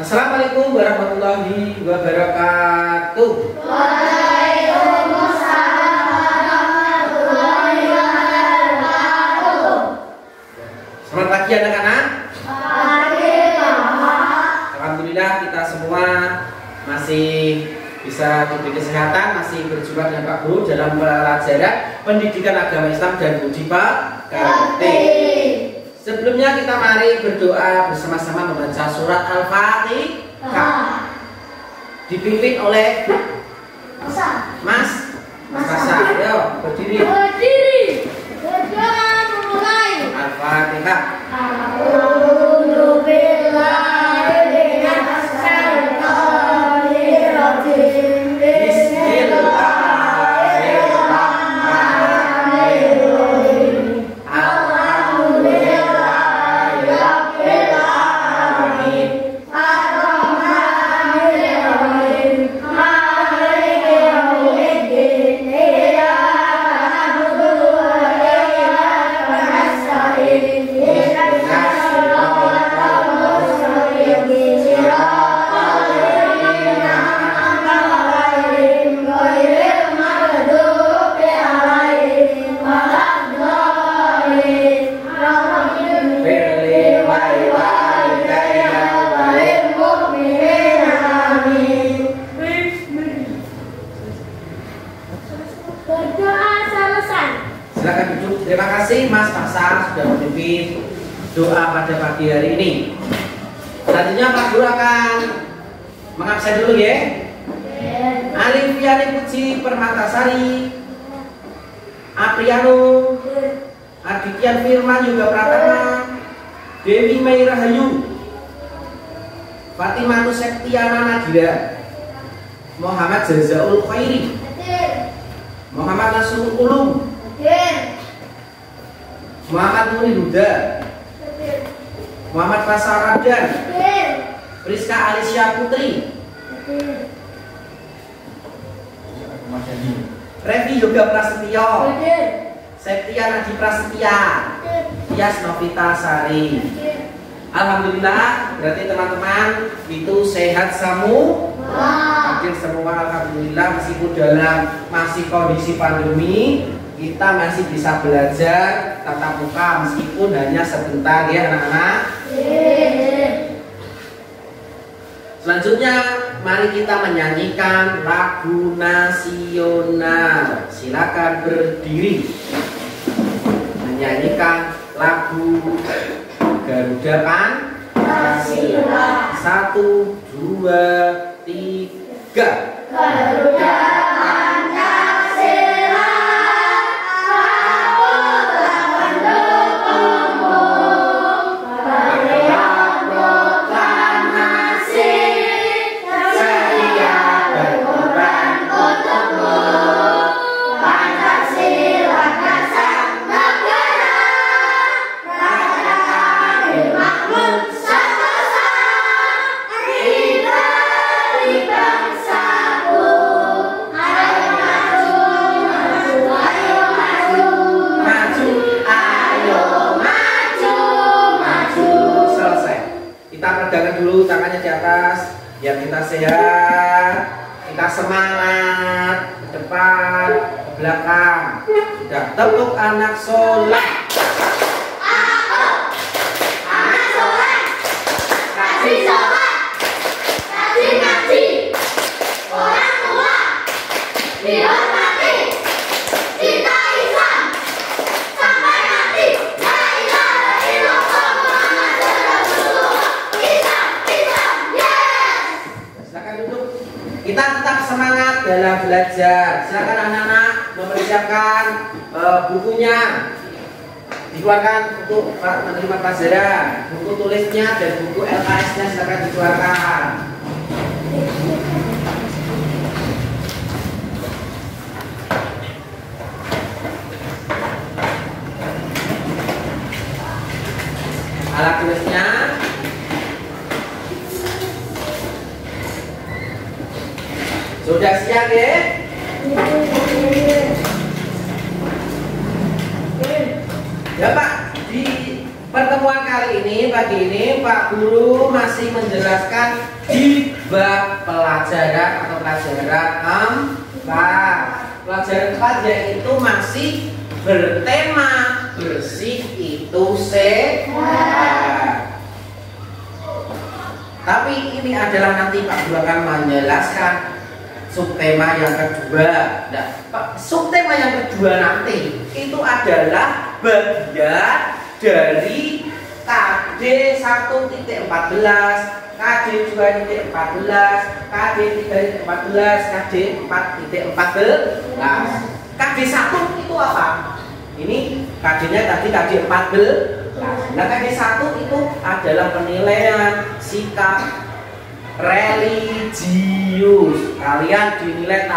Assalamualaikum warahmatullahi wabarakatuh. Waalaikumsalam warahmatullahi wabarakatuh. Selamat pagi anak-anak. Pagi, Pak. Alhamdulillah kita semua masih bisa diberi kesehatan, masih berjumpa dengan Pak Guru dalam pelajaran pendidikan agama Islam dan budi pekerti. Sebelumnya kita mari berdoa bersama-sama membaca surat Al-Fatihah. Dipimpin oleh Mas Sasa. Ayo berdiri. Berdoa memulai. Al-Fatihah. Silakan duduk. Terima kasih Mas Sasa sudah memimpin doa pada pagi hari ini. Selanjutnya Pak Guru akan mengabsen dulu ya. Alif Yani Puji Permatasari, Apriano, Adityan Firman Yoga Pratama, Dewi Mai Rahayu, Fatimah Septiana Nadira, Muhammad Jazaul Khairi, Muhammad Nasrul Ulum, Muhammad Nuri Huda, Muhammad Pasaradan, Rizka Alicia Putri, Revi Yoga Prasetyo, Septia Nadi Prasetya, Tias Novita Sari. Alhamdulillah, berarti teman-teman itu sehat semua. Hadir semua, alhamdulillah, meskipun dalam masih kondisi pandemi, kita masih bisa belajar tatap muka meskipun hanya sebentar ya anak-anak. Selanjutnya mari kita menyanyikan lagu nasional. Silakan berdiri. Menyanyikan lagu Garuda Pancasila. 1, 2, 3. Garuda Pancasila, aku telah mendukungmu. Berilah proklamasi, sedia berkorban untukmu. Pancasila dasar negara, rakyat adil makmur sentosa, diberi bangsaku. Ayo maju, maju, ayo maju, Maju, ayo maju, maju. selesai. Kita pegangkan dulu tangannya di atas, biar kita sehat, kita semangat ke depan, ke belakang. Sudah, tepuk anak sholat. Anak sholat, rajin sholat, rajin ngaji. Orang tua dihormati, cinta Islam sampai mati. La ilaha illallah Muhammadur Rasulullah. Islam, Islam, yes. Silakan duduk. Kita tetap semangat dalam belajar. Silakan anak-anak mempersiapkan bukunya, dikeluarkan untuk menerima pelajaran, buku tulisnya dan buku LKS-nya silakan dikeluarkan. Alat tulisnya sudah siap ya? Ya Pak, di pertemuan kali ini, pagi ini Pak Guru masih menjelaskan di bab pelajaran atau pelajaran 4. Pelajaran 4 yaitu masih bertema bersih itu sehat. Tapi ini adalah nanti Pak Guru akan menjelaskan subtema yang kedua. Nah, subtema yang kedua nanti itu adalah bagian dari KD 1.14, KD 2.14, KD 3.14, KD 4.14. KD 1 itu apa? Ini KD-nya tadi KD 14. Nah, KD 1 itu adalah penilaian sikap religius. Kalian dinilai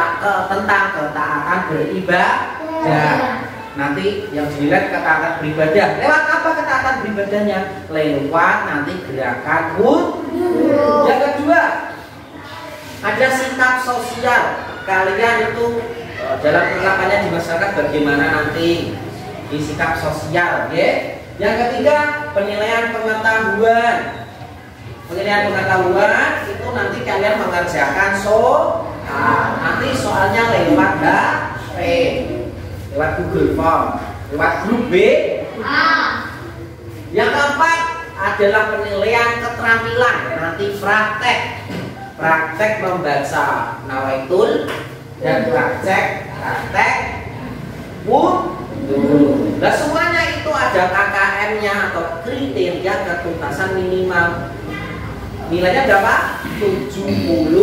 tentang ketaatan beribadah. Nanti yang dinilai ketaatan beribadah. Lewat apa ketaatan beribadahnya? Lewat nanti gerakan wudhu. Yang kedua, ada sikap sosial. Kalian itu dalam penerapannya di masyarakat bagaimana nanti di sikap sosial, ya? Yang ketiga, penilaian pengetahuan. Penilaian pengetahuan itu nanti kalian mengerjakan nanti soalnya lewat HP, lewat Google Form, lewat grup B. Yang keempat adalah penilaian keterampilan, nanti praktek membaca nawaitul dan praktek wudhu. Nah, semuanya itu ada KKM-nya atau kriteria ketuntasan minimal. Nilainya berapa? 75.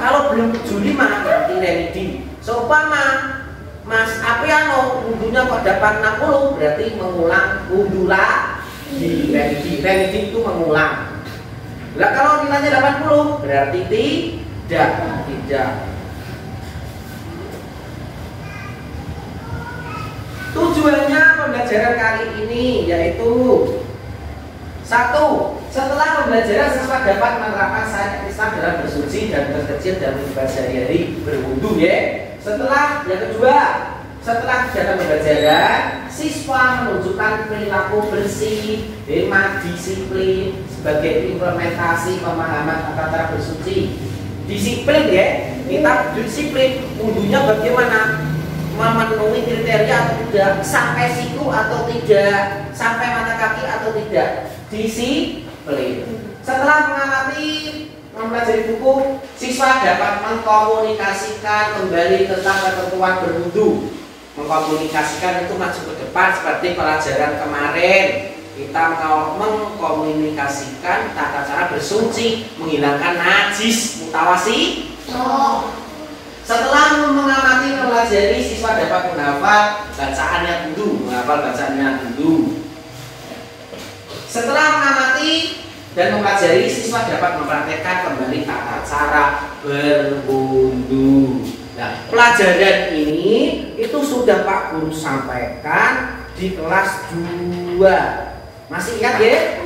Kalau belum 75 nanti remedi. Seumpama Mas Apriano wudhunya kok dapat 60, berarti mengulang wudhu lagi. Remedi itu mengulang. Nah, kalau nilainya 80 berarti tidak. Tujuannya pembelajaran kali ini yaitu 1. Setelah pembelajaran siswa dapat menerapkan syariat Islam dalam bersuci dan berkecil dan beribadah sehari-hari berwudu, ya. Yang kedua, setelah kegiatan pembelajaran, siswa menunjukkan perilaku bersih, hemat, disiplin sebagai implementasi pemahaman tata cara bersuci. Disiplin, ya. Kita disiplin wudunya bagaimana? Memenuhi kriteria atau tidak, sampai siku atau tidak, sampai mata kaki atau tidak, disiplin. Setelah mengamati mempelajari buku, siswa dapat mengkomunikasikan kembali tentang ketentuan berwudu. Mengkomunikasikan itu maju ke depan seperti pelajaran kemarin. Kita mengkomunikasikan tata cara bersuci, menghilangkan najis, mutawasi. Setelah mengamati mempelajari, siswa dapat menghafal bacaannya dulu, Setelah mengamati dan mempelajari, siswa dapat mempraktekkan kembali tata cara berwudu. Nah, pelajaran ini itu sudah Pak Guru sampaikan di kelas 2. Masih ingat, ya?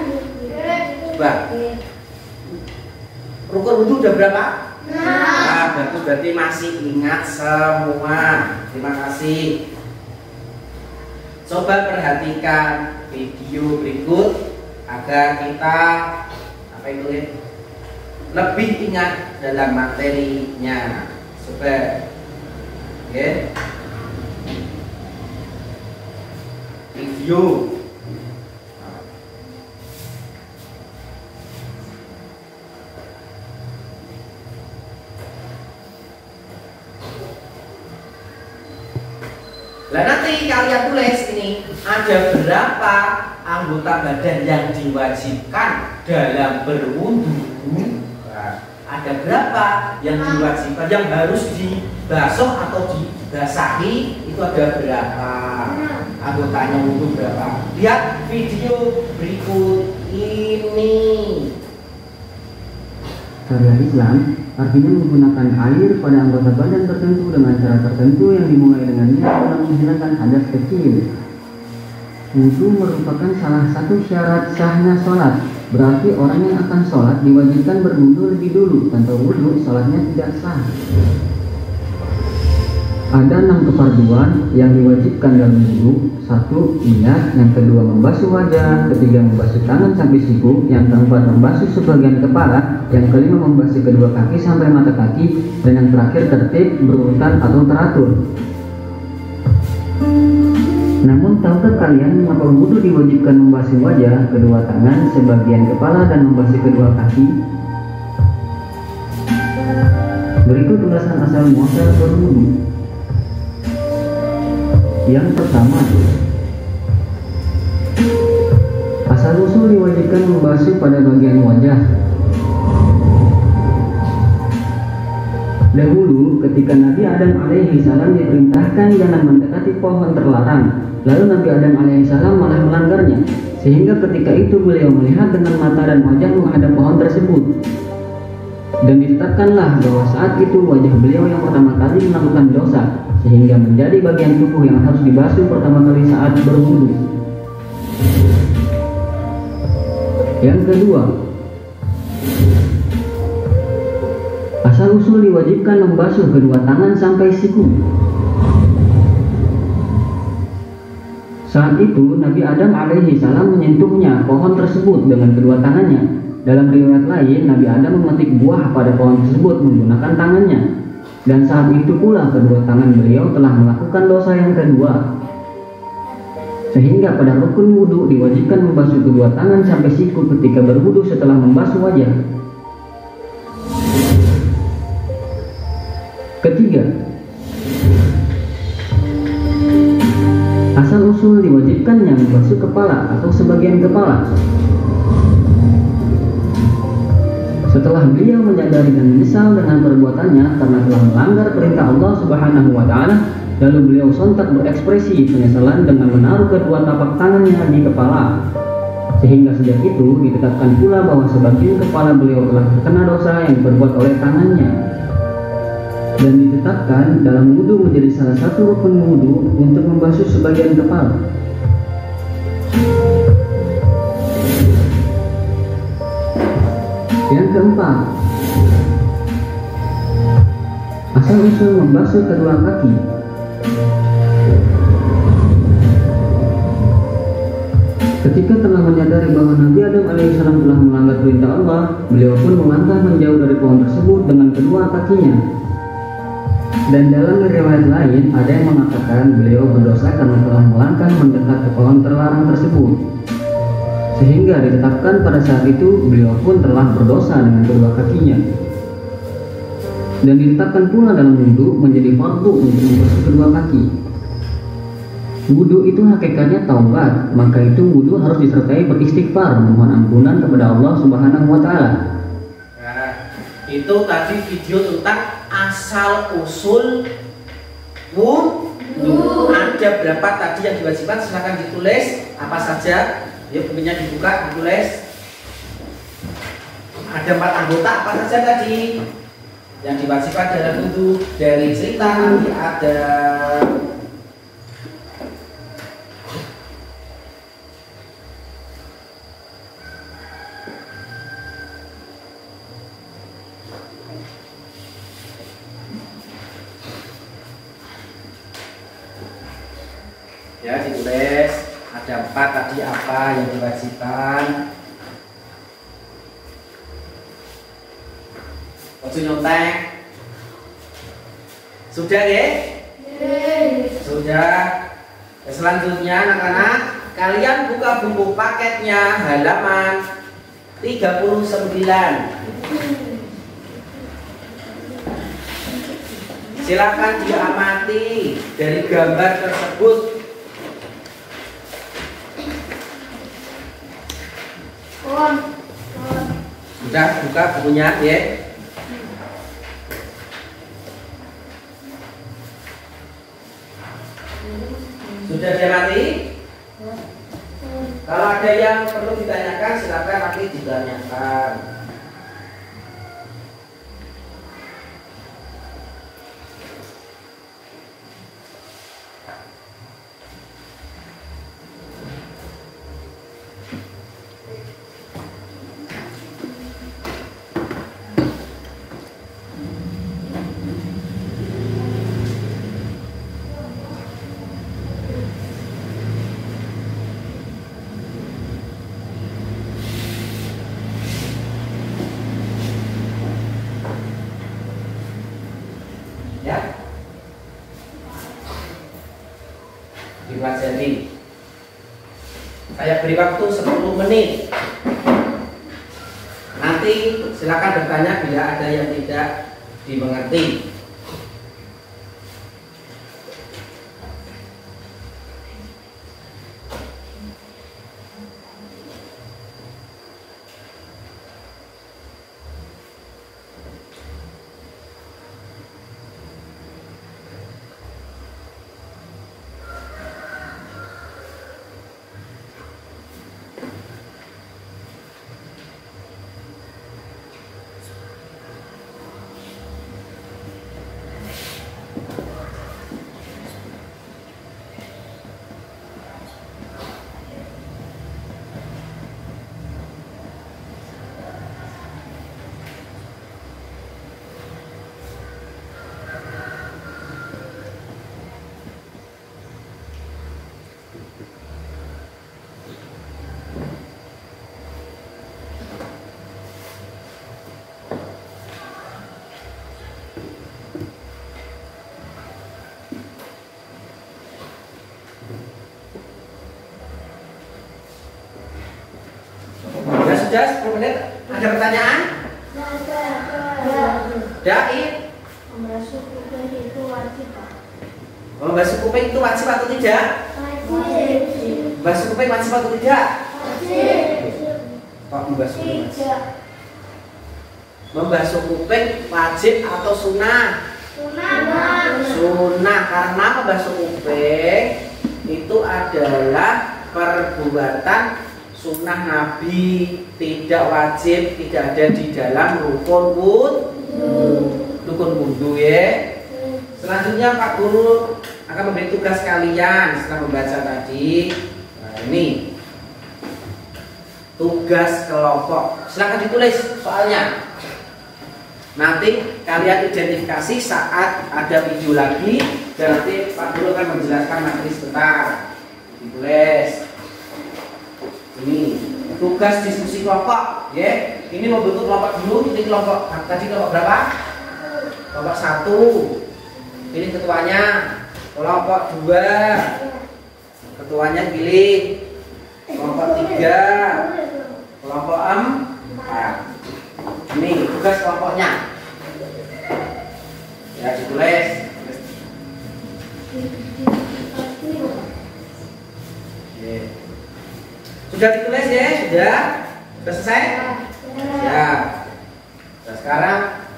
Rukun wudu udah berapa? Nah, berarti masih ingat semua. Terima kasih. Coba perhatikan video berikut agar kita lebih ingat dalam materinya. Coba, ya. Video. Nah, nanti kalian tulis ini ada berapa anggota badan yang diwajibkan dalam berwudu. Nah, ada berapa yang diwajibkan, yang harus dibasuh atau dibasahi, itu ada berapa anggotanya wudu berapa. Lihat video berikut ini. Syariat Islam artinya menggunakan air pada anggota badan tertentu dengan cara tertentu yang dimulai dengan niat dalam menghilangkan hadas kecil. Wudu merupakan salah satu syarat sahnya sholat. Berarti orang yang akan sholat diwajibkan berwudu lebih dulu. Tanpa wudu sholatnya tidak sah. Ada 6 kefarduan yang diwajibkan dalam wudu. 1. Niat. Yang kedua membasuh wajah. Ketiga membasuh tangan sampai siku. Yang keempat membasuh sebagian kepala. Yang kelima membasuh kedua kaki sampai mata kaki. Dan yang terakhir tertib, berurutan atau teratur. Namun tahukah kalian mengapa wudu diwajibkan membasuh wajah, kedua tangan, sebagian kepala, dan membasuh kedua kaki? Berikut ulasan asal muasal berwudu. Yang pertama, asal usul diwajibkan membasuh pada bagian wajah. Dahulu ketika Nabi Adam alaihi salam diperintahkan jangan mendekati pohon terlarang, lalu Nabi Adam alaihi salam malah melanggarnya, sehingga ketika itu beliau melihat dengan mata dan wajah menghadap pohon tersebut. Dan ditetapkanlah bahwa saat itu wajah beliau yang pertama kali melakukan dosa, sehingga menjadi bagian tubuh yang harus dibasuh pertama kali saat berwudu. Yang kedua, asal usul diwajibkan membasuh kedua tangan sampai siku. Saat itu Nabi Adam alaihi salam menyentuhnya pohon tersebut dengan kedua tangannya. Dalam riwayat lain, Nabi Adam memetik buah pada pohon tersebut menggunakan tangannya. Dan saat itu pula kedua tangan beliau telah melakukan dosa yang kedua. Sehingga pada rukun wudu diwajibkan membasuh kedua tangan sampai siku ketika berwudu setelah membasuh wajah. Ketiga, asal usul diwajibkannya membasuh kepala atau sebagian kepala. Setelah beliau menyadari dan menyesal dengan perbuatannya karena telah melanggar perintah Allah Subhanahu wa Ta'ala, lalu beliau sontak berekspresi penyesalan dengan menaruh kedua tapak tangannya di kepala. Sehingga sejak itu ditetapkan pula bahwa sebagian kepala beliau telah terkena dosa yang diperbuat oleh tangannya. Dan ditetapkan dalam wudu menjadi salah satu rukun wudu untuk membasuh sebagian kepala. Yang keempat, asal usul membasuh kedua kaki. Ketika telah menyadari bahwa Nabi Adam alaihissalam telah melanggar perintah Allah, beliau pun melangkah menjauh dari pohon tersebut dengan kedua kakinya. Dan dalam riwayat lain ada yang mengatakan beliau berdosa karena telah melangkah mendekat ke pohon terlarang tersebut. Sehingga ditetapkan pada saat itu beliau pun telah berdosa dengan kedua kakinya. Dan ditetapkan pula dalam wudu menjadi fardu untuk membasuh kedua kaki. Wudu itu hakikatnya taubat, maka itu wudu harus disertai beristighfar, memohon ampunan kepada Allah Subhanahu wa Ta'ala. Nah, itu tadi video tentang asal usul wudu. Ada berapa tadi yang diwajibkan? Silahkan ditulis apa saja. Ya, bukunya dibuka, ditulis. Ada 4 anggota apa saja tadi yang diwajibkan dalam wudu. Dari cerita Nabi Adam. Ya, ditulis. Ada 4 tadi apa yang diwajibkan. Ojo nyontek. Sudah ya? Sudah. Selanjutnya anak-anak, kalian buka buku paketnya halaman 39. Silakan diamati dari gambar tersebut. Sudah buka bukunya ya. Sudah diamati? Kalau ada yang perlu ditanyakan silakan nanti ditanyakan. dipelajari. Saya beri waktu 10 menit. Nanti silakan bertanya bila ada yang tidak dimengerti. Sudah 10 menit. Ada pertanyaan? Daid. Membasuh kuping itu wajib, Pak. Membasuh kuping itu wajib atau tidak? Wajib. Membasuh kuping wajib atau tidak? Wajib. Pak, membasuh kuping wajib. Tidak. Membasuh kuping wajib atau sunnah? Sunnah. Sunnah, karena membasuh kuping itu adalah perbuatan sunnah Nabi, tidak wajib, tidak ada di dalam rukun wudhu ya. Selanjutnya Pak Guru akan memberi tugas kalian setelah membaca tadi. Nah, ini tugas kelompok. Silakan ditulis soalnya. Nanti kalian identifikasi saat ada video lagi dan nanti Pak Guru akan menjelaskan materi sebentar. Ditulis. Ini tugas diskusi kelompok, ya. Ini membentuk kelompok dulu. Ini kelompok tadi kelompok berapa? Kelompok 1. Ini ketuanya. Kelompok 2. Ketuanya pilih. Kelompok 3. Kelompok 4. Ini tugas kelompoknya. Ya, ditulis. Yeah. Sudah ditulis ya? Sudah selesai? Ya. Nah, sekarang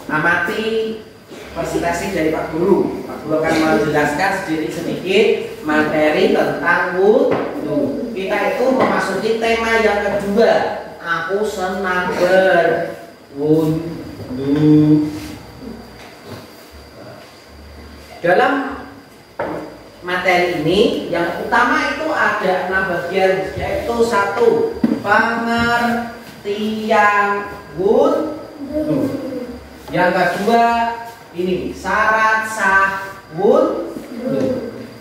amati presentasi dari Pak Guru. Pak Guru akan menjelaskan sedikit materi tentang wudhu. Kita itu memasuki tema yang kedua. Aku senang berwudhu. Dalam materi ini yang utama itu ada 6 bagian, yaitu 1. Pengertian wudhu. Yang kedua ini syarat sah wudhu.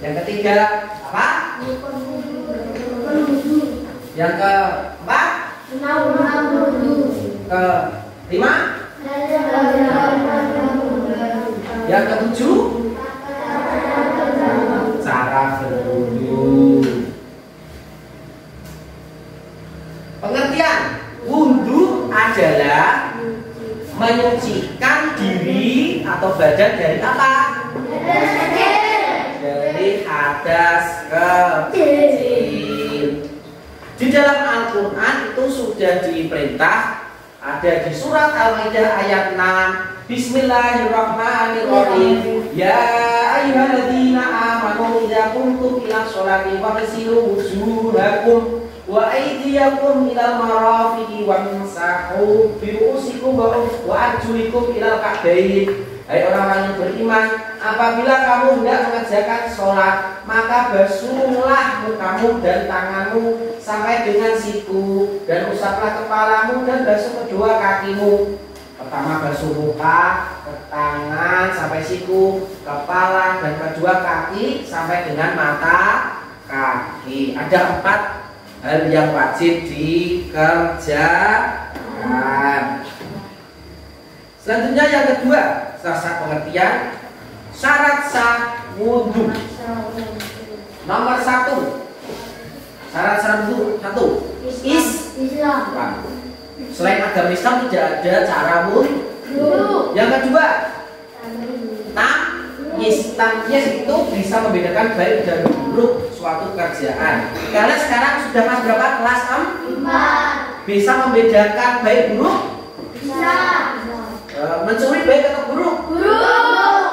Yang ketiga apa? Yang keempat kelima. Yang ketujuh cara berwudu. Pengertian wudu adalah menyucikan diri atau badan dari apa? Dari hadas kecil. Di dalam Al-Quran itu sudah diperintah, ada di surat Al-Maidah ayat 6. Bismillahirrahmanirrahim. Ya ayyuhalladzina amanu idza qumtum ila sholati faghsilu wujuhakum wa aydiyakum ilal marafiqi wamsahu bi ru'usikum wa arjulikum ilal ka'bayn. Hai orang-orang yang beriman, apabila kamu hendak mengerjakan sholat, maka basuhlah mukamu dan tanganmu sampai dengan siku, dan usaplah kepalamu dan basuh kedua kakimu. Pertama basuh muka, tangan sampai siku, kepala dan kedua kaki sampai dengan mata kaki. Ada 4 hal yang wajib dikerjakan. Selanjutnya yang kedua, sah pengertian syarat sah wudhu. Nomor 1. Syarat-syarat wudhu 1. Islam. Selain agama Islam tidak ada cara wudhu. Yang kedua, tamyiz itu bisa membedakan baik dan buruk suatu kerjaan. Kalian sekarang sudah kelas berapa? Kelas 4. Bisa membedakan baik buruk? Bisa. Mencuri baik atau buruk? Buruk.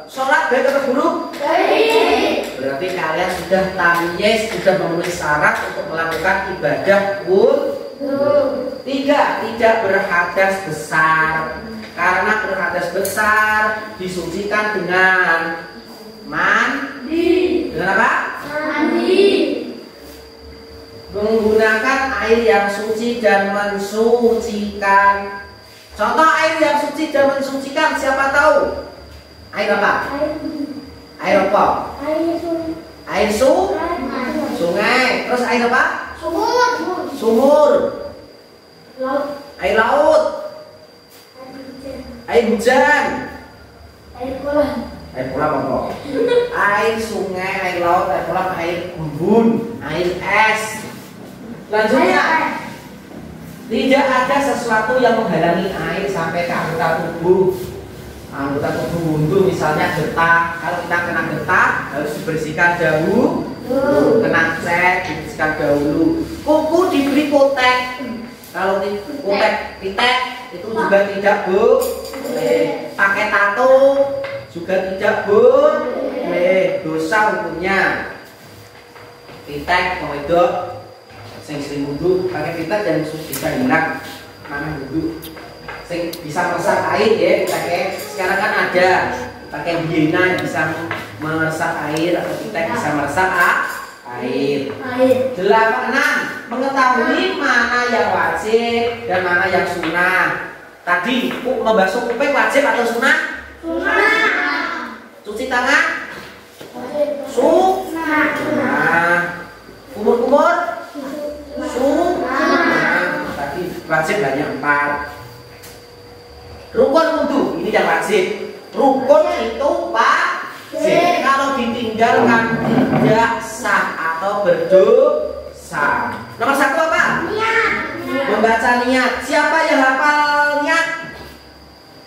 Sholat baik atau buruk? Baik. Berarti kalian sudah tamyiz, sudah memenuhi syarat untuk melakukan ibadah wudhu. 3. Tidak berhadas besar. Karena berhadas besar disucikan dengan mandi. Dengan apa? Mandi. Menggunakan air yang suci dan mensucikan. Contoh air yang suci dan mensucikan, siapa tahu? Air apa? Air apa? Air sungai. Terus air apa? Sumur. Air laut. Air hujan. Air kolam. Air kolam apa? Air sungai, air laut, air kolam, air embun, air es. Selanjutnya, tidak ada sesuatu yang menghalangi air sampai ke anggota tubuh. Anggota tubuh wudhu misalnya getah. Kalau kita kena getah harus dibersihkan dahulu. Kena cat dibersihkan dahulu. Kuku diberi potek. Kalau potek pitek itu juga tidak boleh. Pakai tato juga tidak boleh. Dosa hukumnya. Pitek mau itu sing wudhu pakai pitek dan bisa hilang mana wudhu. Sing bisa meresap air ya, pakai sekarang kan ada pakai biena yang bisa meresap air atau kita bisa meresap air. 6. Mengetahui mana yang wajib dan mana yang sunnah. Tadi membasuh kuping wajib atau sunnah? Sunnah. Cuci tangan? Sunnah. Kumur-kumur? Sunnah. Tadi wajib hanya 4. Rukun wudhu ini yang wajib. Rukun itu wajib. Kalau ditinggalkan tidak sah atau berdosa. Nomor 1 apa? Niat. Membaca niat. Siapa yang hafal niat?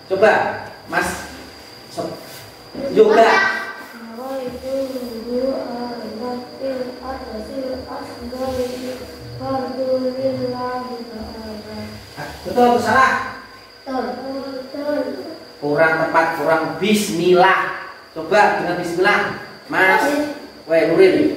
Coba, Mas. Yoga. Betul atau salah? Kurang tepat, kurang bismillah. Coba dengan bismillah, Mas. Weh, Nuril.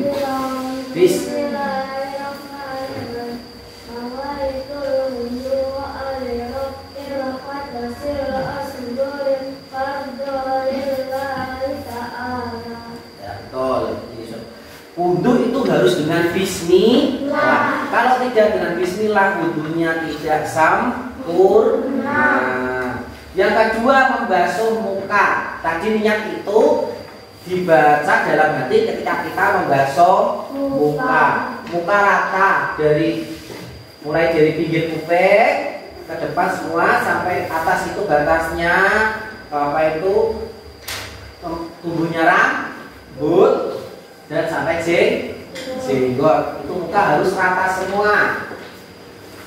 Wudhu itu harus dengan bismillah. Kalau tidak dengan bismillah, wudhunya tidak sempurna. Yang kedua, membasuh muka. Tadi niat itu dibaca dalam hati ketika kita membasuh muka. Muka rata mulai dari pinggir kuping ke depan semua sampai atas itu batasnya apa itu tubuhnya rambut dan sampai jenggot. Itu muka harus rata semua.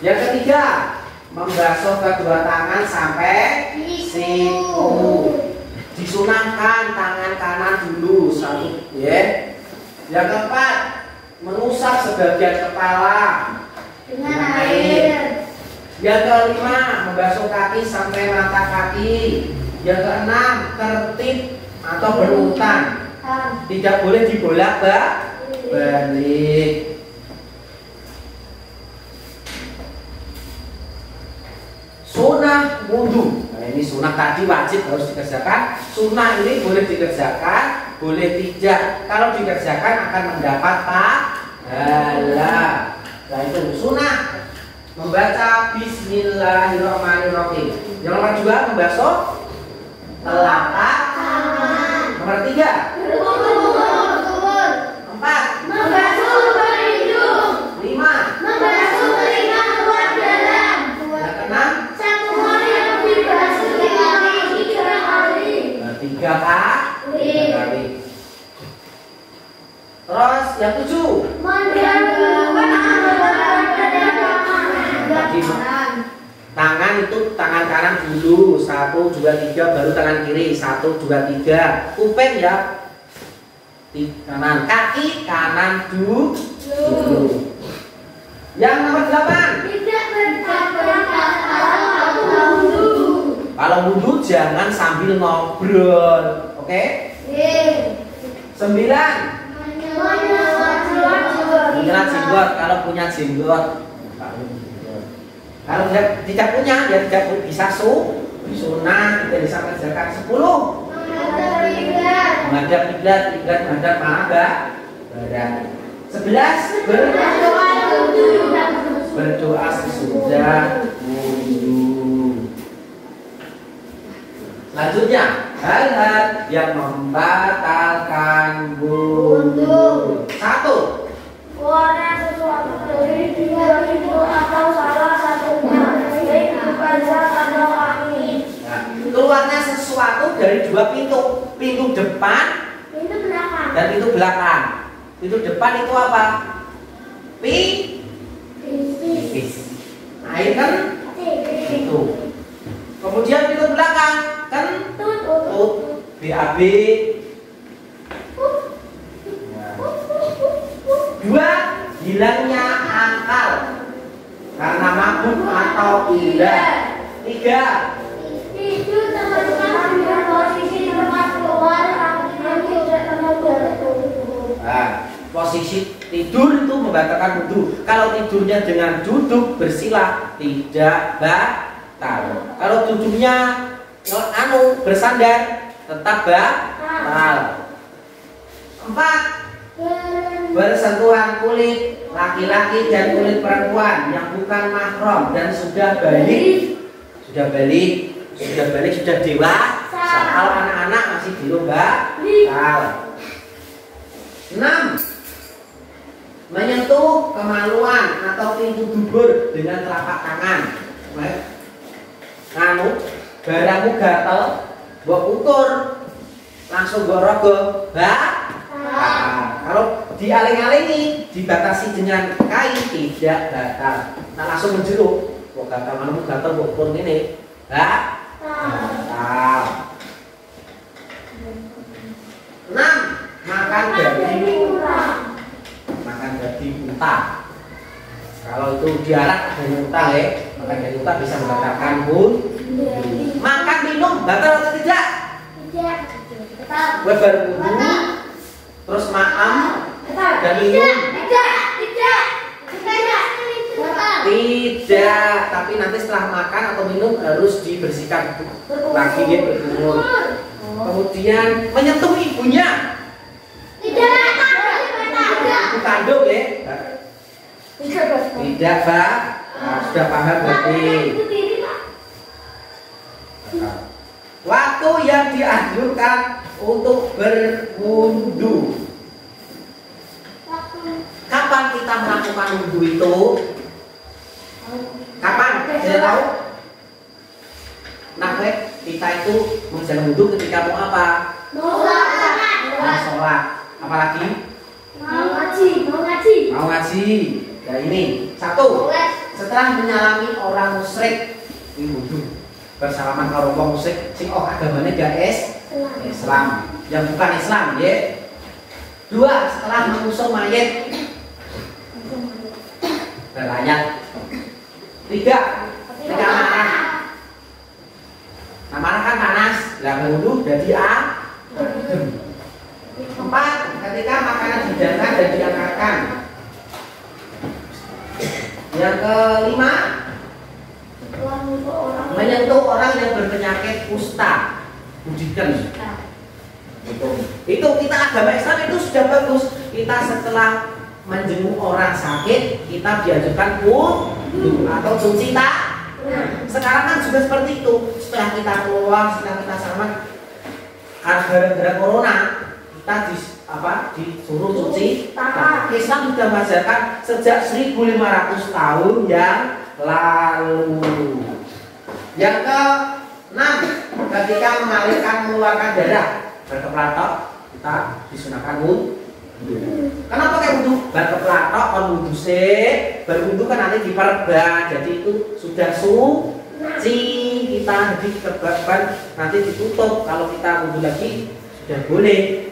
Yang ketiga, membasuh kedua tangan sampai siku. Disunahkan tangan kanan dulu satu, ya. Yang keempat, mengusap sebagian kepala dengan air. Yang kelima, membasuh kaki sampai mata kaki. Yang keenam, tertib atau berurutan. Tidak boleh dibolak-balik. Sunnah wudhu. Nah, ini sunnah tadi wajib harus dikerjakan. Sunnah ini boleh dikerjakan, boleh tidak. Kalau dikerjakan akan mendapat pahala. Nah itu sunnah. Membaca Bismillahirrahmanirrahim. Yang nomor 2, membasuh telapak tangan. Nomor 3, 4, membasuh hidung. 5, Membasuh telinga keluar dalam. yang keenam, Semua yang dibasuh 3 kali. Terus yang 7. Tadi tangan itu tangan kanan dulu 1, 2, 3 baru tangan kiri 1, 2, 3. Kuping ya kanan, kaki kanan dulu. Yang nomor 8. Kalau wudhu jangan sambil ngobrol, oke? 9. Menyilat jenggot kalau punya jenggot. Kalau tidak punya, ya tidak bisa sunnah, kita bisa kerjakan. 10. Menghadap kiblat, menghadap mana? Barat. 11. Berdoa sesudah wudhu. Selanjutnya, hal-hal yang membatalkan wudhu. 1. Keluarnya sesuatu dari itu atau salah satunya, baik berbahasa atau angin. Keluarnya sesuatu dari 2 pintu, pintu depan, Pintu belakang. dan pintu belakang. Pintu depan itu apa? Pipis. Air kan? Itu. Kemudian pintu belakang kan? Tut. BAB. 2. Hilangnya akal karena mabuk atau gila. 3. Tidur teman-teman dengan posisi tempat keluar angin tidak terlalu. Nah, posisi tidur itu membatalkan wudhu. Kalau tidurnya dengan duduk bersila tidak batal. Kalau duduknya bersandar tetap batal. 4. Bersentuhan kulit laki-laki dan kulit perempuan yang bukan mahram dan sudah balik, sudah dewasa. Kalau anak-anak masih belum batal. 6. Menyentuh kemaluan atau pintu dubur dengan telapak tangan. Barangmu gatel, mbok ukur, langsung mbok rogo, kalau dialing-alingi, dibatasi dengan kain tidak batal. Nah langsung menjeruk, kok gatel manemu gatel mbok ukur ngene, batal. 6. Makan daging unta. Kalau itu diarak dengan unta ya, makan daging unta bisa membatalkan wudhu. Makan minum batal atau tidak? Tidak. Batal wudhu. Terus makan dan minum? Tidak. Tapi nanti setelah makan atau minum harus dibersihkan lagi dia berkumur. Kemudian menyentuh ibunya. Ibu kandung ya? Tidak, Pak. Nah, sudah paham berarti. Waktu yang dianjurkan untuk berwudu. Kapan kita melakukan wudu itu? Kapan? Saya tahu. Nah, kita itu menjalankan wudu ketika mau apa? Mau sholat. Apalagi? Mau ngaji. Ya ini. 1. Setelah menyalami orang musyrik, ini wudu. Bersalaman karo wong musyrik sing agamanya gak Islam, yang bukan Islam ya. 2. Setelah mengusung mayat berlayat. 3. Ketika marah. Nah marah kan panas, lah wudu jadi adem. 4. Ketika makanan dihidangkan dan diangkatkan. Yang ke-5, menyentuh orang yang berpenyakit kusta, budikan. Itu kita agama Islam itu sudah bagus. Kita setelah menjenguk orang sakit, kita diajarkan wudu atau cuci tangan. Sekarang kan juga seperti itu. Setelah kita keluar, setelah kita salaman, gara-gara corona, kita disuruh cuci tangan. Islam sudah mengajarkan sejak 1500 tahun yang lalu. Yang ke-6, ketika mengalirkan mengeluarkan darah berkeplatok, kita disunahkan Kenapa kayak wudhu? Bar keplatok kon wudhu sih, berwudhu kan nanti diperban, jadi itu sudah suci kita, jadi keperban nanti ditutup. Kalau kita wudhu lagi sudah boleh.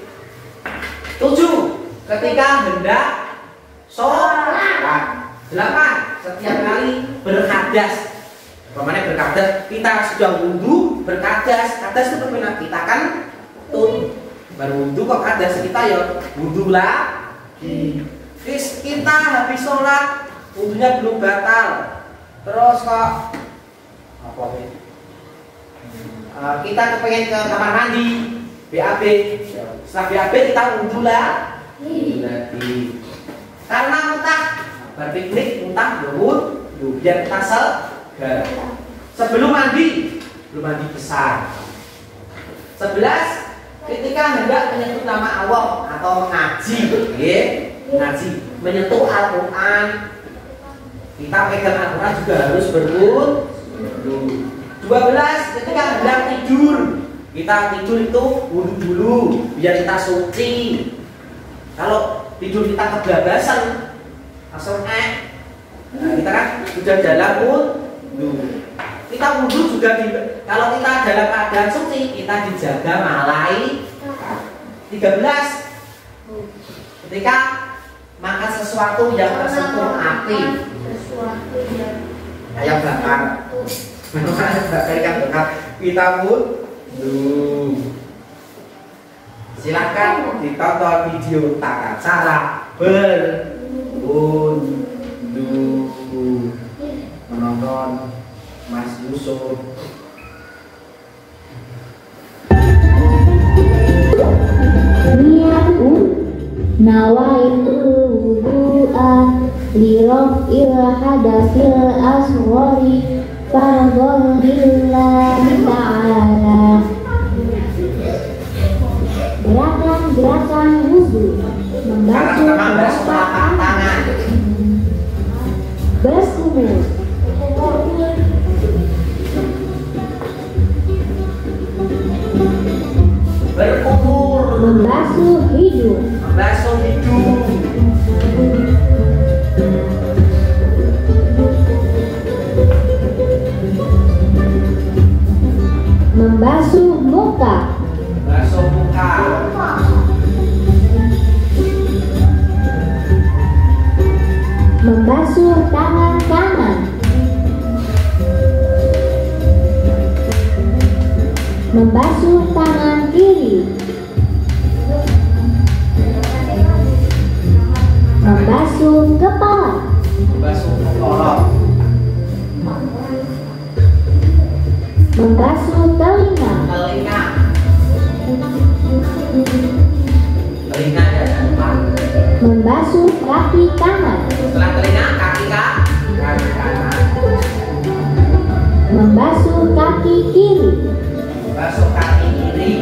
7. Ketika hendak sholat. 8. Setiap kali berhadas. Bagaimana berhadas? Kita sudah wudhu berhadas. Hadas itu berbeda. Kita kan tuh baru wudhu kok hadas, kita ya wudhu lagi. Kita habis sholat wudhunya belum batal. Terus kok apa nih? Kita kepengen ke kamar mandi, BAB. Setelah BAB kita wudhu lagi. Karena muntah berpiknik, muntah berwudhu biar kita segar. Sebelum mandi, belum mandi besar. 11. Ketika hendak menyentuh nama Allah atau mengaji, mengaji, menyentuh Al-Quran, kita pegang Al-Quran juga harus berwudhu. 12. Ketika hendak tidur, kita tidur itu wudhu dulu biar kita suci. Kalau tidur kita kebablasan langsung kita kan sudah dalam wudhu. Kita wudhu juga kalau kita dalam keadaan suci kita dijaga malaikat. 13. Ketika makan sesuatu yang tersentuh api, ayam bakar, kita wudhu. Silakan ditonton video tata cara berwudhu. Menonton Mas Yusuf. Niatku nawaitul wudu'a liraf'il hadatsil asghari fardhon lillahi ta'ala. Gerakan-gerakan wudu: membasuh telapak tangan, berkumur, berkumur, membasuh hidung, membasuh muka, membasuh tangan kanan, membasuh tangan kiri, membasuh kepala, membasuh telinga, membasuh kaki kanan, setelah telinga kaki kanan, membasuh kaki kiri. basuh kaki kiri.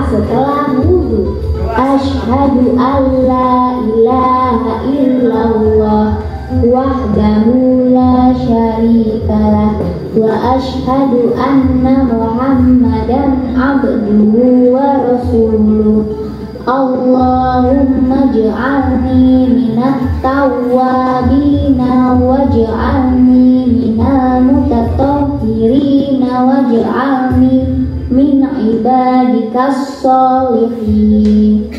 Setelah wudu, asyhadu alla ilaha illallah wahdahu la syarikalah wa asyhadu anna muhammadan abduhu wa rasuluh. Allahumma ij'alni minat tawwabina waj'alni minal mutatahhirina waj'alni min ibadikas sholihin.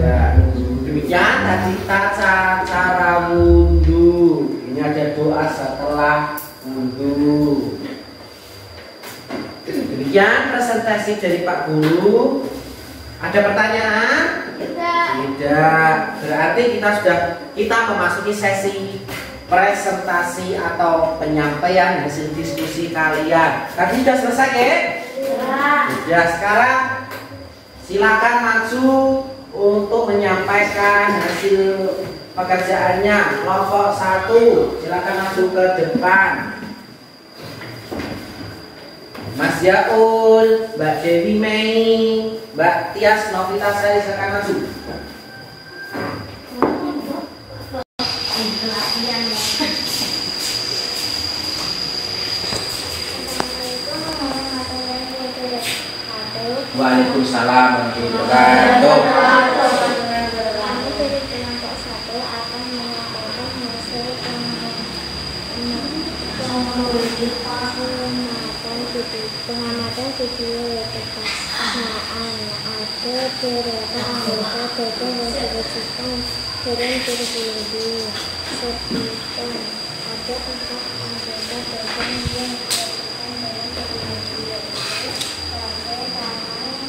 Ya, demikian tadi cara wudhu. Ini ada doa setelah wudhu. Demikian presentasi dari Pak Guru. Ada pertanyaan? Tidak. Berarti kita memasuki sesi presentasi atau penyampaian hasil diskusi kalian. Tadi sudah selesai ya? Ya, sekarang silakan maju untuk menyampaikan hasil pekerjaannya. Kelompok 1, silakan maju ke depan. Mas Yaul, Mbak Dewi Mei, Mbak Tias Novita Sari, silakan maju. Waalaikumsalam warahmatullahi wabarakatuh. Kami dari kelompok 1 akan menyampaikan hasil pengamatan video kebangsaan. Ada beberapa anggota badan yang diwajibkan dalam berburu. Sebutkan ada 4 anggota badan yang diwajibkan dalam berburu. Sampai tangan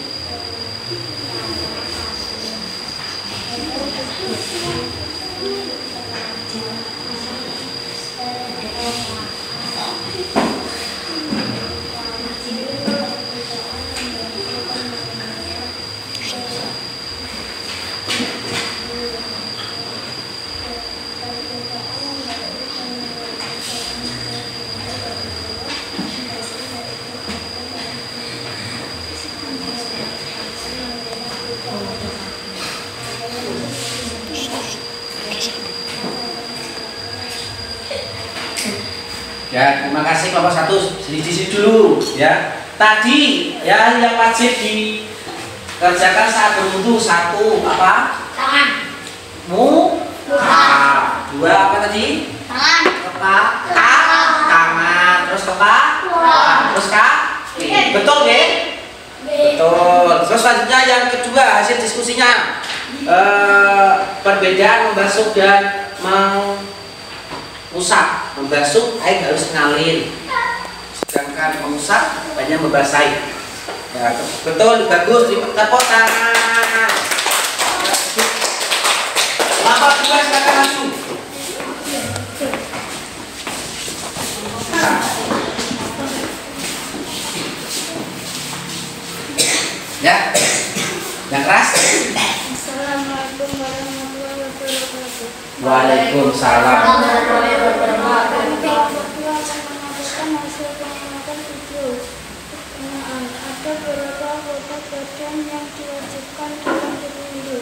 Ya, terima kasih kelompok 1 di sini dulu ya. Tadi ya yang wajib dikerjakan saat berwudu 1 apa? tangan, Muka. 2 apa tadi? tangan, Tangan. Terus terus kaki. Betul ya? Betul. Terus selanjutnya yang kedua hasil diskusinya perbedaan membasuh dan mengusap. Membasuh air harus ngalir, sedangkan mengusap hanya membasahi. Ya, betul, bagus. Tepuk tangan. Kelompok 2 silakan maju. Ya, yang keras. Assalamualaikum warahmatullahi wabarakatuh. Waalaikumsalam. Hasil pengamatan video. Pertanyaan, ada beberapa anggota badan yang diwajibkan dalam berburu.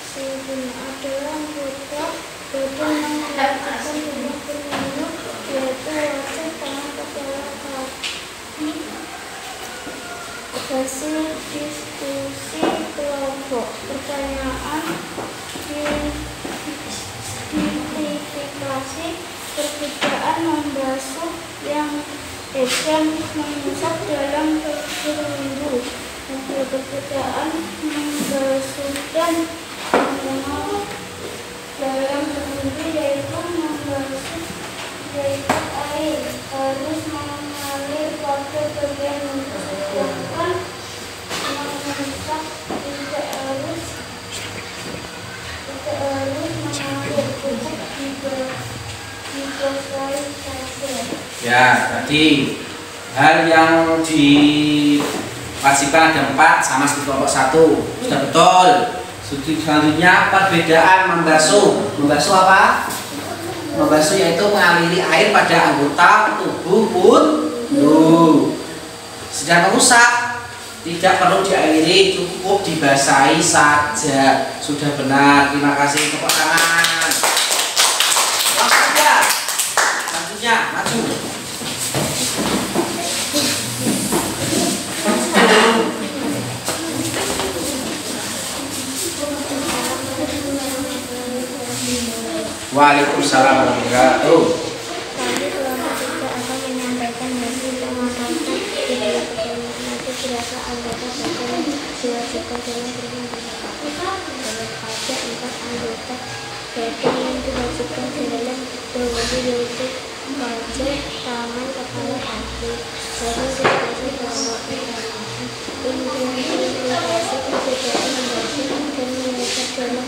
Sebelumnya adalah anggota badan yang diwajibkan dalam berburu, yaitu wajib tangan, kepala, kaki. Hasil diskusi kelompok. Pertanyaan identifikasi perbedaan membasuh dan mengusap dalam berburu. Perbedaan membasuh dan mengusap dalam berburu yaitu membasuh yaitu air harus mengalir pada bagian muka, sedangkan mengusap tidak harus mengalir, cukup dibasahi saja. Ya, tadi hal yang diwajibkan ada 4 sama seperti kelompok 1. Sudah betul. Selanjutnya perbedaan membasuh. Membasuh apa? Membasuh yaitu mengaliri air pada anggota tubuh wudu. Sedang mengusap tidak perlu diairi, cukup dibasahi saja. Sudah benar. Terima kasih. Tepuk tangan. Selanjutnya maju. Waalaikumsalam warahmatullahi wabarakatuh. Kami kelompok 3 akan menyampaikan hasil pengamatan video pertanyaan berapa anggota badan diwajibkan dalam berburu. Ada 4 anggota badan yang diwajibkan dalam berburu yaitu wajib, tangan, kepala, kaki. Hasil diskusi kelompok identifikasi perbedaan membasuh dan mengusap dalam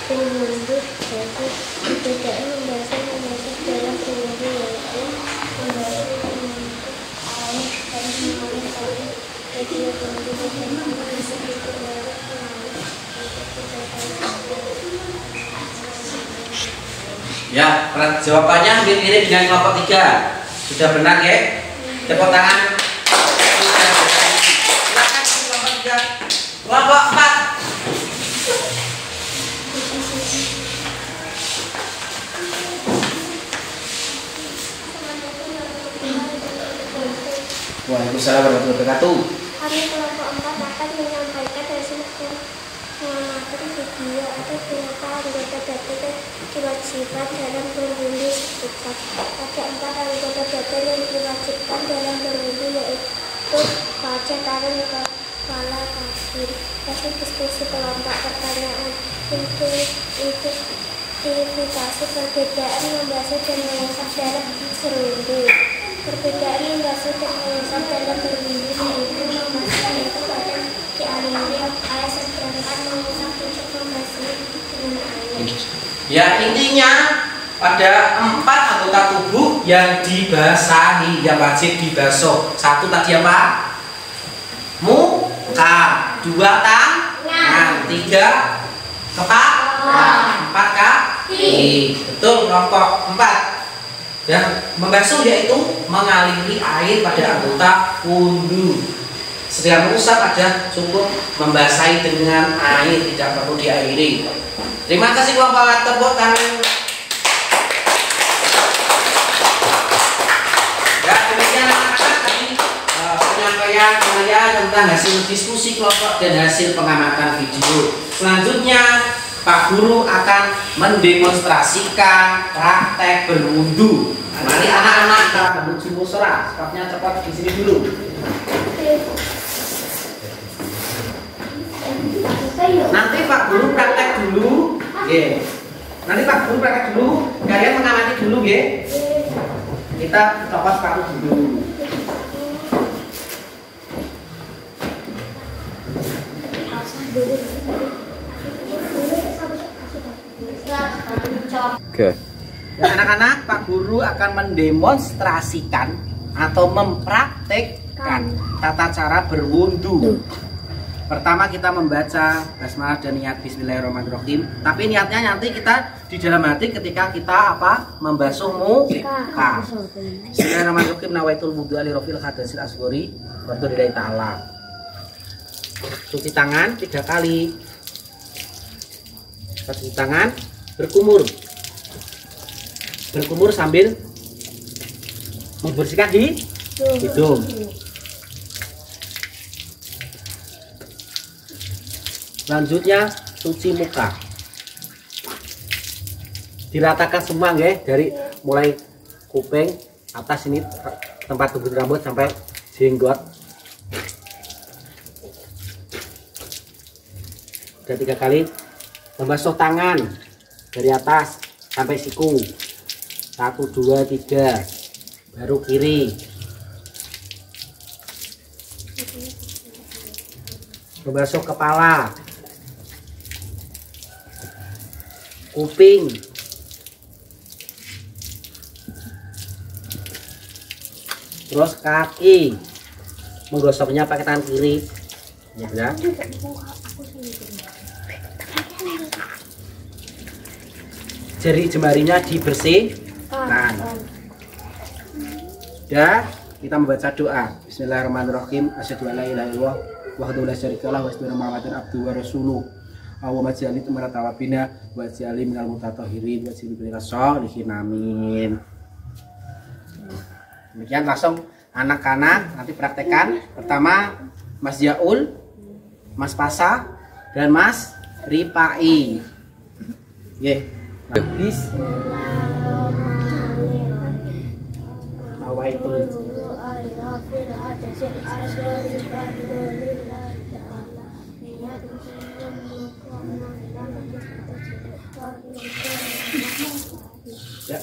berburu yaitu perbedaan membasuh dalam berburu yaitu membasuh air harus mengalir pada bagian berburu dan mengusap tidak harus mengalir Ya, jawabannya hampir mirip dengan kelompok 3. Sudah benar ya? Tepuk tangan. Silakan kelompok 3. Kelompok 4. Waalaikumsalam warahmatullahi wabarakatuh. Kami kelompok 4 akan menyampaikan hasil pengamatan video atau berapa anggota badan yang diwajibkan dalam berwudu sekitar. Ada 4 anggota badan yang diwajibkan dalam berwudu, yaitu wajah, tangan, kepala, kaki. Hasil diskusi kelompok. Pertanyaan: identifikasi perbedaan membasuh dan mengusap dalam berwudu. Perbedaan membasuh dan mengusap dalam berwudu yaitu membasuh yaitu pada dialiri air, sedangkan mengusap untuk membasuh dengan air. Ya, intinya ada 4 anggota tubuh yang dibasahi, yang wajib dibasuh. 1 tadi apa? Muka, 2 tangan, 3 kepala, 4 kaki. Betul, kelompok 4. Dan membasuh yaitu mengaliri air pada anggota wudu. Sedang mengusap ada cukup membasahi dengan air, tidak perlu diairi. Terima kasih kelompok, tepuk tangan. Ya, demikian anak-anak tadi penyampaian saya tentang hasil diskusi kelompok dan hasil pengamatan video. Selanjutnya Pak Guru akan mendemonstrasikan praktek berwudu. Mari anak-anak kita menuju musola. Sebabnya cepat di sini dulu. Nanti Pak Guru praktek dulu. Nanti Pak Guru praktek dulu. Kalian mengamati dulu, Kita copot sepatu dulu. Oke. Ya, anak-anak, Pak Guru akan mendemonstrasikan atau mempraktekkan tata cara berwudu. Pertama kita membaca basmalah dan niat bismillahirrahmanirrahim. Tapi niatnya nanti kita di dalam hati ketika kita membasuh muka. Bismillahirrahmanirrahim. Nawaitul wudu'a li rafil hadasil asghari wa lillahi ta'ala. Cuci tangan 3 kali. Cuci tangan, berkumur sambil membersihkan hidung. Selanjutnya cuci muka, diratakan semua dari mulai kuping atas ini tempat tumbuh rambut sampai jenggot. Dan 3 kali membasuh tangan dari atas sampai siku. 1, 2, 3. Baru kiri. Membasuh kepala, kuping, terus kaki. Menggosoknya pakai tangan kiri. Ya. Jari jemarinya dibersihkan. Sudah, kita membaca doa. Bismillahirrahmanirrahim. Asyhadu an la ilaha illallah wahdahu la syarikalah wa asyhadu anna Muhammadan abduhu wa rasuluh. Allahumma ij'alni tumrata wabina wa ij'alni minal mutatahhirin wa ij'alni minal sholihin. Amin. Demikian langsung anak-anak nanti praktekkan. Pertama Mas Yaul, Mas Pasa, dan Mas Ripai. Nawaitul ya.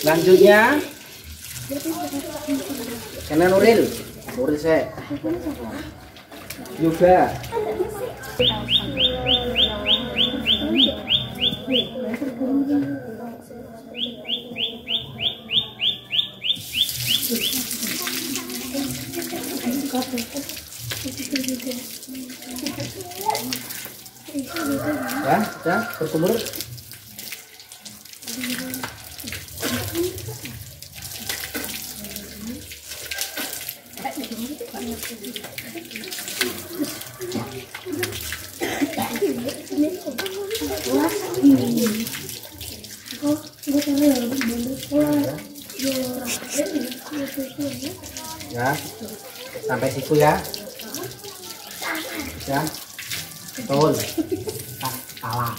Selanjutnya kena Nuril saya Yuda. Ya, berkumur. Ya, sampai situ ya. Ya, betul. Salah.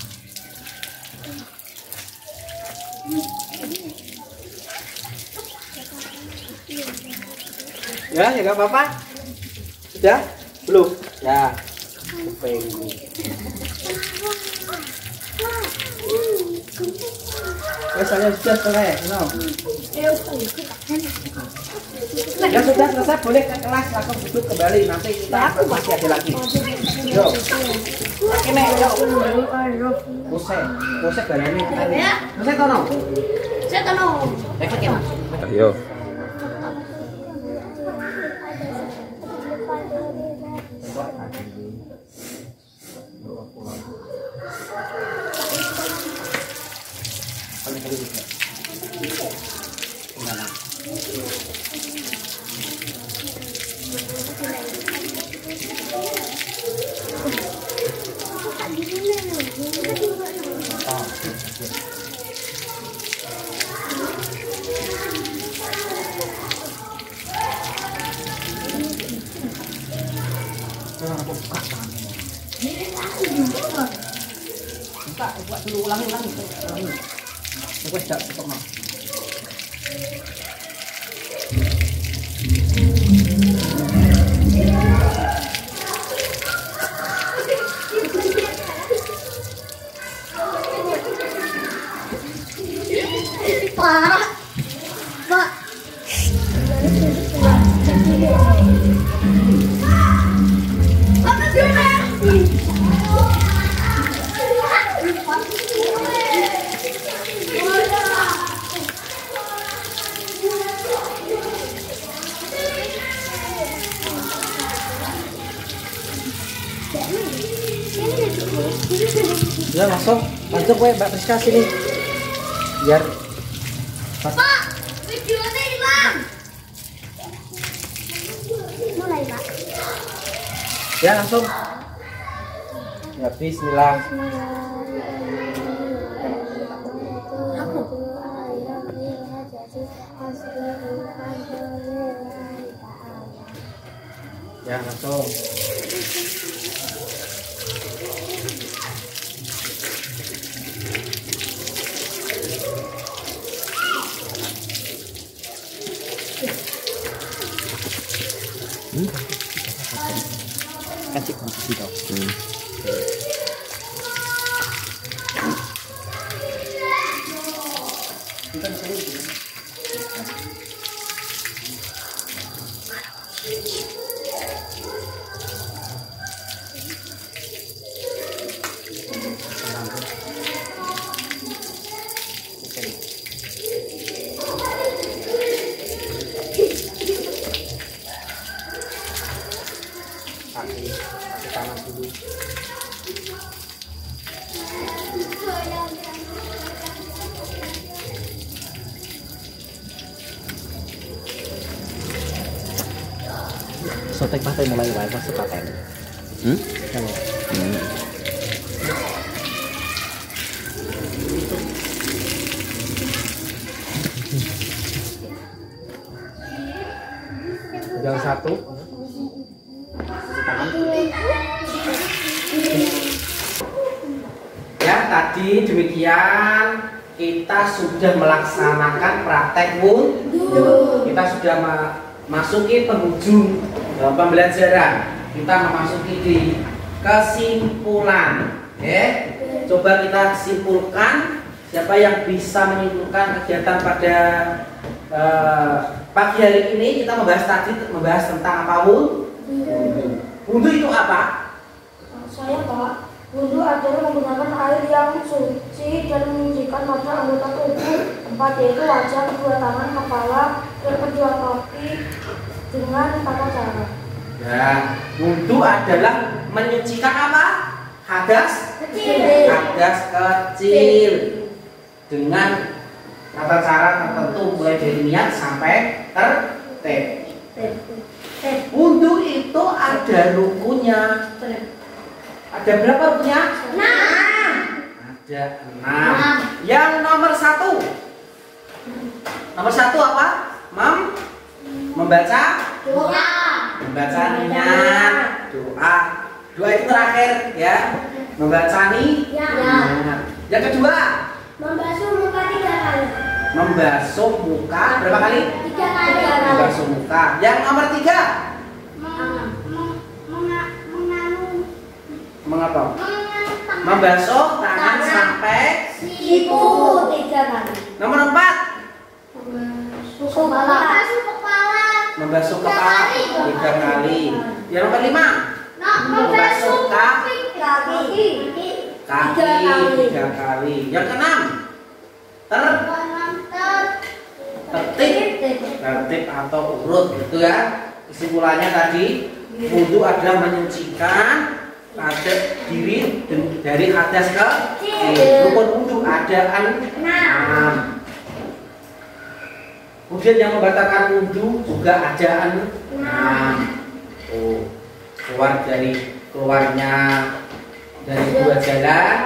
Ya, ya nggak apa-apa. Sudah? Belum? Ya. Saya sudah selesai. No. Ya sudah selesai, boleh ke kelas langsung duduk kembali. Nanti kita masih ada lagi. Yo. Ini yo. Pusek barang ini. Pusek tono. Saya tono. Ayo. Buat dulu ulangi. Wes dak cukup mau. Pak. Ya langsung gue Mbak Priska sini biar Pak, videonya hilang. Mulai Pak. Ya langsung. Ya bismillah. Ya langsung. Kasih komposisi dong. Kaki tangan dulu. Sotek pakai mulai wae pas paten. Yang satu. Ya, tadi demikian kita sudah melaksanakan praktek wudhu. Kita sudah memasuki penghujung pembelajaran. Kita memasuki di kesimpulan. Coba kita simpulkan Siapa yang bisa menyimpulkan kegiatan pada pagi hari ini? Kita membahas tentang apa, Wudhu? Wudhu itu apa? Saya, Pak. Wudhu adalah menggunakan air yang suci dan menyucikan pada anggota tubuh tempat, yaitu wajah, kedua tangan, kepala, dan kedua kaki dengan tata cara. Ya, wudhu adalah menyucikan apa? Hadas Kecil. Hadas kecil dengan tata cara tertentu, mulai dari niat sampai tertib. Wudhu itu ada rukunnya. Ada berapa rukunnya? 6. Ada 6. Yang nomor 1. Nomor 1 apa? Membaca Doa. Membaca niat, doa. Doa itu terakhir ya. Membaca niat. Yang kedua, Membasuh muka 3 kali. membasuh muka berapa kali? 3 kali. Membasuh muka. Yang nomor 3, mengapa? Membasuh tangan sampai Siku 3 kali. nomor 4, Kepala. membasuh kepala 3 kali. Yang nomor 5, membasuh kaki 3 kali. Yang keenam, tertib atau urut gitu ya. Kesimpulannya tadi, wudhu adalah menyucikan diri dari hadas kecil. Rukun wudhu ada 6. Kemudian yang membatalkan wudhu juga ada 6. Keluarnya dari 2 jalan,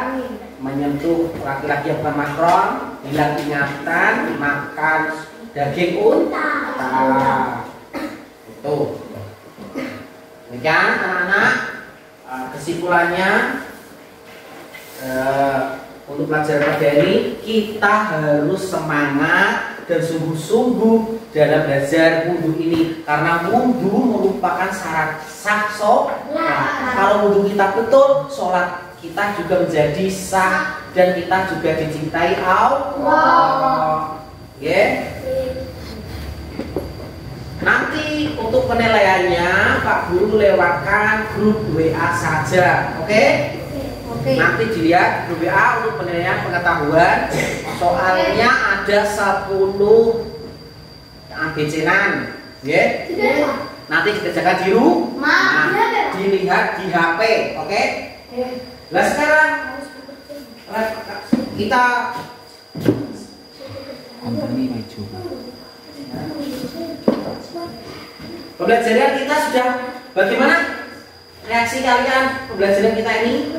menyentuh laki-laki yang bukan mahram, hilang ingatan, makan daging unta. Itu. Demikian anak-anak, kesimpulannya untuk pelajaran pada ini kita harus semangat dan sungguh-sungguh dalam belajar wudhu ini, karena wudhu merupakan syarat sah sholat. Kalau wudhu kita betul, sholat kita juga menjadi sah dan kita juga dicintai Allah. Nanti untuk penilaiannya Pak Guru lewatkan grup WA saja, oke? Nanti dilihat grup WA untuk penilaian pengetahuan. Soalnya ada 10 ABC-an, nanti dikerjakan di rumah, dilihat di HP, oke? Nah sekarang kita pembelajaran kita sudah bagaimana? Reaksi kalian pembelajaran kita ini?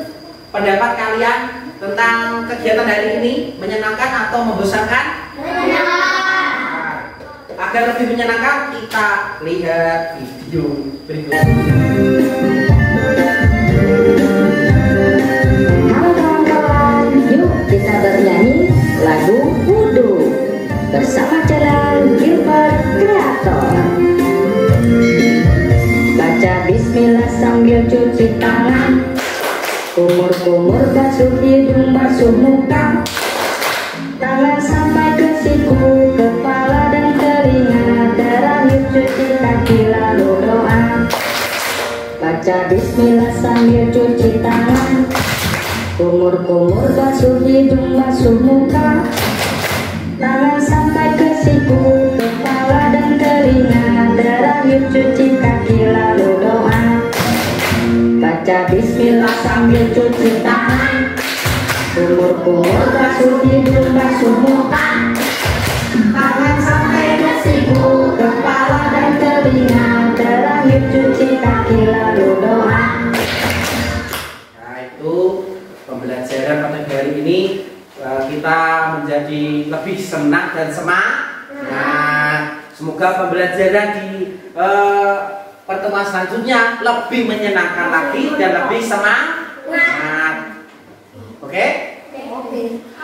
Pendapat kalian tentang kegiatan hari ini menyenangkan atau membosankan? Menyenangkan. Agar lebih menyenangkan, kita lihat video berikut. Halo kawan-kawan, yuk kita bernyanyi lagu Wudhu bersama channel Gilbert Creator. Baca bismillah sambil cuci tangan, kumur-kumur basuh hidung, basuh muka, tangan sampai ke siku, kepala dan telinga, terakhir cuci kaki lalu doa. Baca bismillah sambil cuci tangan, kumur-kumur basuh hidung, basuh muka, tangan sampai ke siku, kepala dan telinga, terakhir cuci kaki lalu doa. Baca bismillah sambil cuci tangan, kumur-kumur basuh hidung, basuh muka, tangan sampai ke siku, kepala dan telinga, terakhir cuci kaki lalu doa. Nah itu pembelajaran pada hari ini, kita menjadi lebih senang dan semangat. Nah semoga pembelajaran di pertemuan selanjutnya lebih menyenangkan lagi dan lebih semangat. Oke?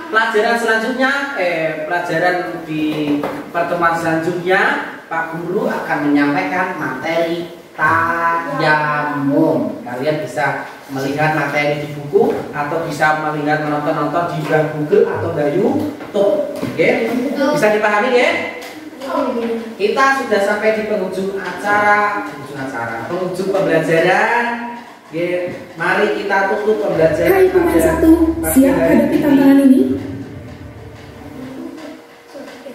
Pelajaran selanjutnya, pelajaran di pertemuan selanjutnya, Pak Guru akan menyampaikan materi tayamum. Kalian bisa melihat materi di buku atau bisa melihat menonton di Google atau di YouTube. Oke? Bisa dipahami ya? Kita sudah sampai di penghujung pembelajaran. Oke, mari kita tutup pembelajaran. Hai pemain 1, siap hadapi tantangan ini?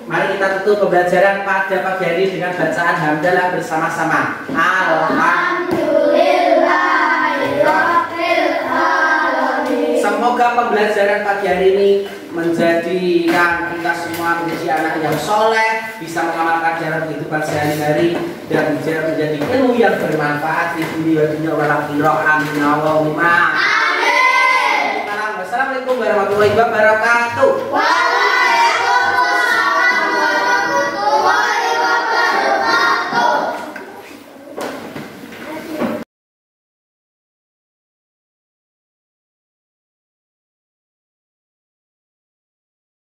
Mari kita tutup pembelajaran pada pagi hari dengan bacaan hamdalah bersama-sama. Alhamdulillahirobbilalamin. Semoga pembelajaran pagi hari ini menjadikan kita semua menjadi anak yang soleh, bisa mengamalkan dalam kehidupan sehari-hari dan menjadi ilmu yang bermanfaat di dunia wal akhirah. Amin Allahumma. Amin. Assalamualaikum warahmatullahi wabarakatuh.